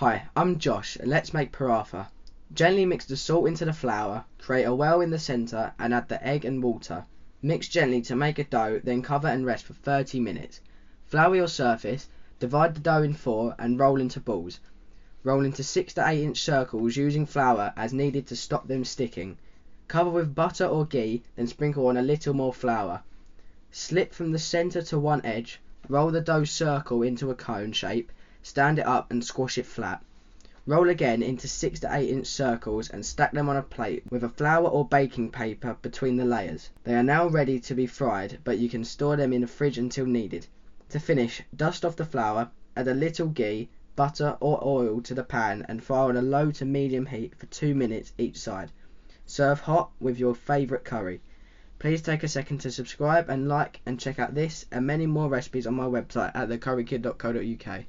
Hi, I'm Josh and let's make paratha. Gently mix the salt into the flour, create a well in the centre and add the egg and water. Mix gently to make a dough, then cover and rest for 30 minutes. Flour your surface, divide the dough in 4 and roll into balls. Roll into 6 to 8 inch circles using flour as needed to stop them sticking. Cover with butter or ghee, then sprinkle on a little more flour. Slip from the centre to one edge, roll the dough circle into a cone shape, stand it up and squash it flat. Roll again into 6 to 8 inch circles and stack them on a plate with a flour or baking paper between the layers. They are now ready to be fried, but you can store them in the fridge until needed. To finish, dust off the flour, add a little ghee, butter or oil to the pan and fry on a low to medium heat for 2 minutes each side. Serve hot with your favourite curry. Please take a second to subscribe and like and check out this and many more recipes on my website at thecurrykid.co.uk.